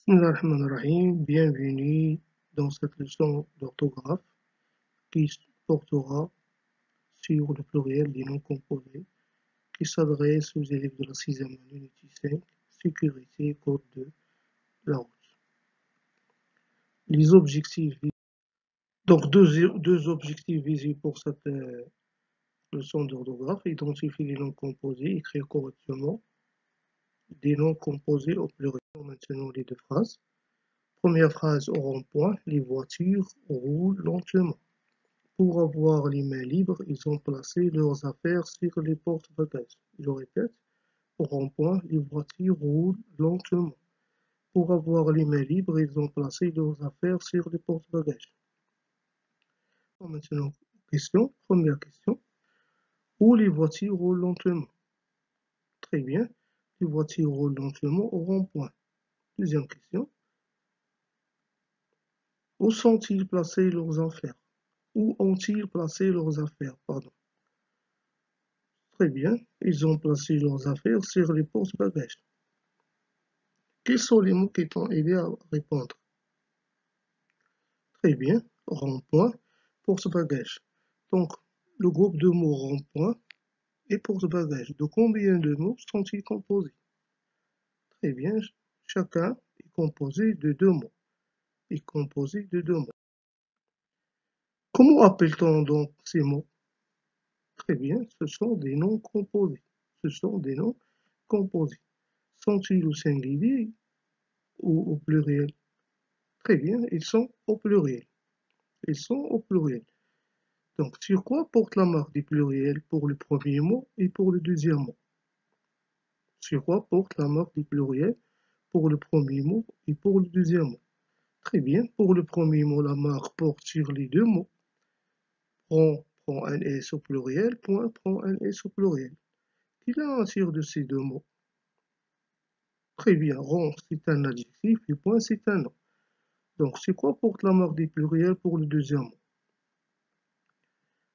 Bismillahirrahmanirrahim. Bienvenue dans cette leçon d'orthographe qui portera sur le pluriel des noms composés qui s'adresse aux élèves de la 6e année unité 5, sécurité, code de la route. Les objectifs. Donc, deux objectifs visés pour cette leçon d'orthographe: identifier les noms composés, écrire correctement des noms composés au pluriel. Maintenant, les deux phrases. Première phrase au rond-point: les voitures roulent lentement. Pour avoir les mains libres, ils ont placé leurs affaires sur les porte-bagages. Je répète, au rond-point, les voitures roulent lentement. Pour avoir les mains libres, ils ont placé leurs affaires sur les porte-bagages. Maintenant, question, première question. Où les voitures roulent lentement? Très bien, les voitures roulent lentement au rond-point. Deuxième question. Où sont-ils placés leurs affaires? Où ont-ils placé leurs affaires? Pardon. Très bien, ils ont placé leurs affaires sur les porte-bagages. Quels sont les mots qui t'ont aidé à répondre? Très bien, rond-point, porte-bagages. Donc, le groupe de mots rond-point et porte-bagages. De combien de mots sont-ils composés? Très bien, chacun est composé de deux mots. Comment appelle-t-on donc ces mots? Très bien, ce sont des noms composés. Sont-ils au singulier ou au pluriel? Très bien, ils sont au pluriel. Donc, sur quoi porte la marque du pluriel pour le premier mot et pour le deuxième mot? Sur quoi porte la marque du pluriel pour le premier mot et pour le deuxième mot? Très bien, pour le premier mot, la marque porte sur les deux mots. Prend un S au pluriel, point prend un S au pluriel. Quelle est la nature de ces deux mots? Très bien, rond c'est un adjectif et point c'est un nom. Donc, c'est quoi porte la marque du pluriel pour le deuxième mot?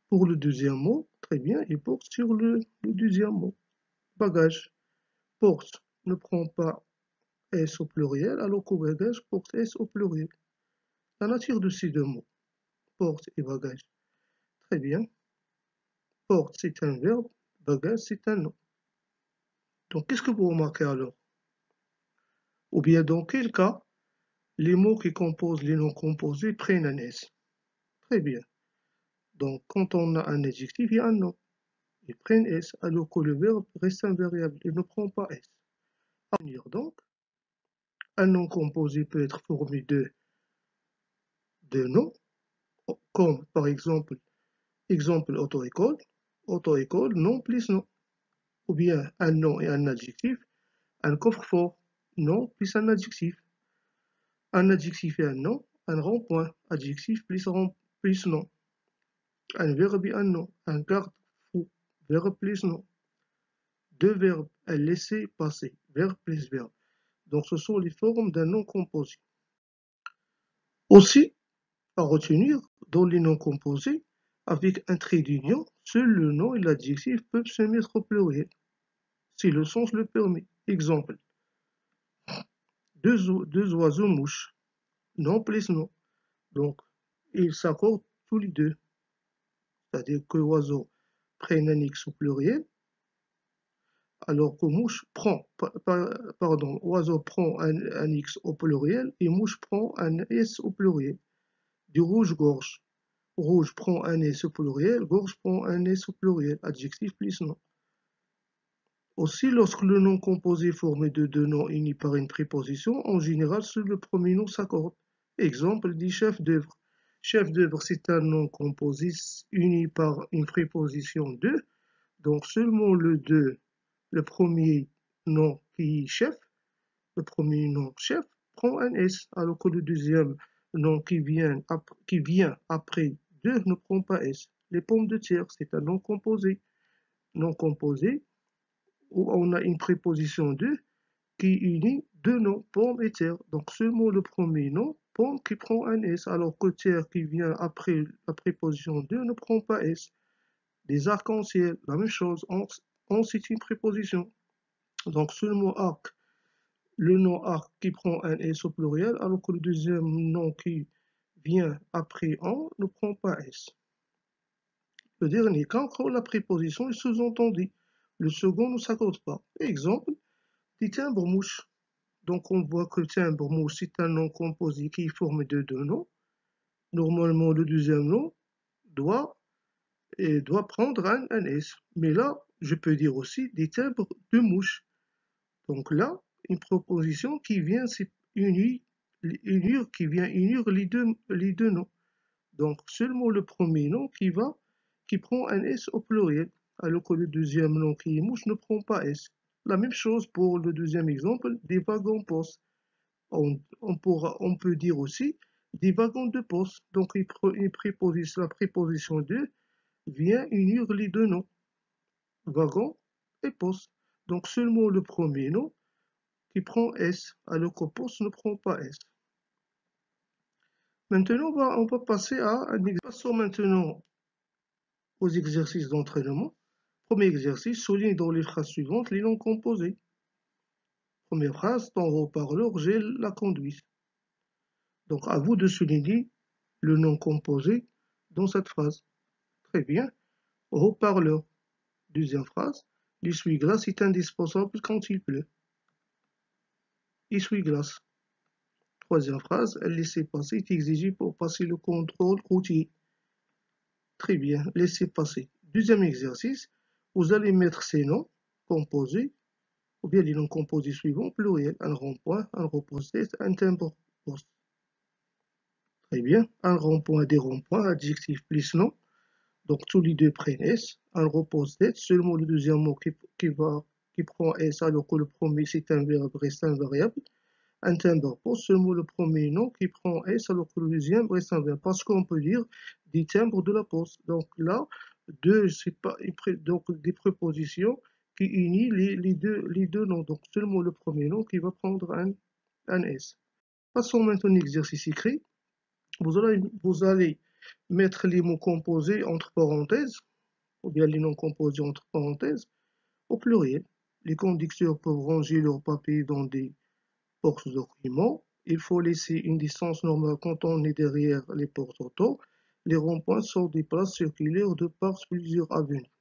Pour le deuxième mot, très bien, il porte sur le deuxième mot. Bagage. Porte ne prend pas S au pluriel, alors que bagage porte S au pluriel. La nature de ces deux mots, porte et bagage. Très bien. Porte, c'est un verbe, bagage, c'est un nom. Donc, qu'est-ce que vous remarquez alors? Ou bien, dans quel cas, les mots qui composent les noms composés prennent un S? Très bien. Donc, quand on a un adjectif, il y a un nom. Ils prennent S, alors que le verbe reste un variable, il ne prend pas S. À venir donc, un nom composé peut être formé de noms, comme par exemple auto-école, nom plus nom, ou bien un nom et un adjectif, un coffre-fort, nom plus un adjectif et un nom, un rond-point, adjectif plus nom, un verbe et un nom, un garde-fou, verbe plus nom, deux verbes, un laisser-passer, verbe plus verbe. Donc ce sont les formes d'un nom composé. Aussi, à retenir, dans les noms composés, avec un trait d'union, seul le nom et l'adjectif peuvent se mettre au pluriel, si le sens le permet. Exemple, deux oiseaux-mouches, nom plus nom. Donc, ils s'accordent tous les deux. C'est-à-dire que oiseau prenne un X au pluriel, alors que oiseau prend un X au pluriel et mouche prend un S au pluriel. Du rouge-gorge. Rouge prend un S au pluriel, gorge prend un S au pluriel, adjectif plus nom. Aussi, lorsque le nom composé est formé de deux noms unis par une préposition, en général, seul le premier nom s'accorde. Exemple dit chef d'œuvre. Chef d'œuvre, c'est un nom composé uni par une préposition de, donc seulement le premier nom qui est chef, le premier nom chef prend un S, alors que le deuxième nom qui vient après deux ne prend pas S. Les pommes de terre, c'est un nom composé. Nom composé où on a une préposition de qui unit deux noms, pomme et terre. Donc seulement le premier nom, pomme, qui prend un S, alors que terre qui vient après la préposition de ne prend pas S. Des arcs-en-ciel, la même chose, on c'est une préposition. Donc seulement arc le nom arc qui prend un S au pluriel, alors que le deuxième nom qui vient après en ne prend pas S. Le dernier cas, quand la préposition est sous-entendue. Le second ne s'accorde pas. Exemple, des timbres-mouches. Donc on voit que timbre-mouche, c'est un nom composé qui est formé de deux noms. Normalement, le deuxième nom doit, doit prendre un S. Mais là, je peux dire aussi des timbres de mouche. Donc là, une proposition qui vient unir les deux noms. Donc seulement le premier nom qui prend un S au pluriel, alors que le deuxième nom qui est mouche ne prend pas S. La même chose pour le deuxième exemple, des wagons-poste. On peut dire aussi des wagons de poste. Donc la préposition de vient unir les deux noms, wagon et poste. Donc seulement le premier nom qui prend S, alors que poste ne prend pas S. Maintenant, on va passer à un exercice. Passons maintenant aux exercices d'entraînement. Premier exercice, souligne dans les phrases suivantes les noms composés. Première phrase, ton haut-parleur gèle la conduite. Donc, à vous de souligner le nom composé dans cette phrase. Très bien. Haut-parleur. Deuxième phrase, l'essuie-glace est indispensable quand il pleut. Essuie-glace. Troisième phrase, un laissez-passer est exigé pour passer le contrôle routier. Très bien, laissez passer. Deuxième exercice, vous allez mettre ces noms composés, ou bien les noms composés suivants, pluriel, un rond-point, un repose-tête, un timbre-poste. Très bien, un rond-point, des ronds-points, adjectif plus nom, donc tous les deux prennent S, un repose-tête, seulement le deuxième mot qui prend S alors que le premier c'est un verbe reste invariable. Un timbre-poste, seulement le premier nom qui prend S alors que le deuxième reste un verbe. Parce qu'on peut dire des timbres de la poste. Donc là, c'est pas, donc des prépositions qui unissent les deux noms. Donc seulement le premier nom qui va prendre un S. Passons maintenant à l'exercice écrit. Vous allez mettre les mots composés entre parenthèses, ou bien les noms composés entre parenthèses, au pluriel. Les conducteurs peuvent ranger leurs papiers dans des porte-documents. Il faut laisser une distance normale quand on est derrière les portes auto. Les ronds-points sont des places circulaires de par plusieurs avenues.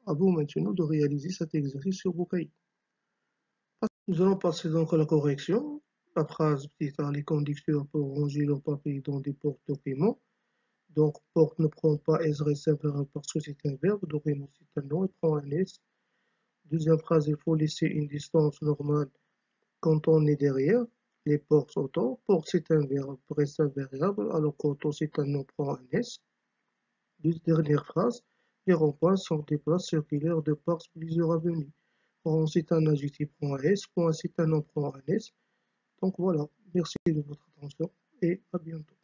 À vous maintenant de réaliser cet exercice sur vos cahiers. Nous allons passer donc à la correction. La phrase plus tard, les conducteurs peuvent ranger leurs papiers dans des porte-documents. Donc, porte ne prend pas S réservé parce que c'est un verbe, document c'est un nom, il prend un S. Deuxième phrase, il faut laisser une distance normale quand on est derrière. Les portes auto, porte c'est un verbe, reste un variable, alors qu'auto c'est un nom, prend un S. Dernière phrase, les ronds-points sont des places circulaires de par plusieurs avenues. Rond c'est un adjectif, prend un S, point c'est un nom, prend un S. Donc voilà, merci de votre attention et à bientôt.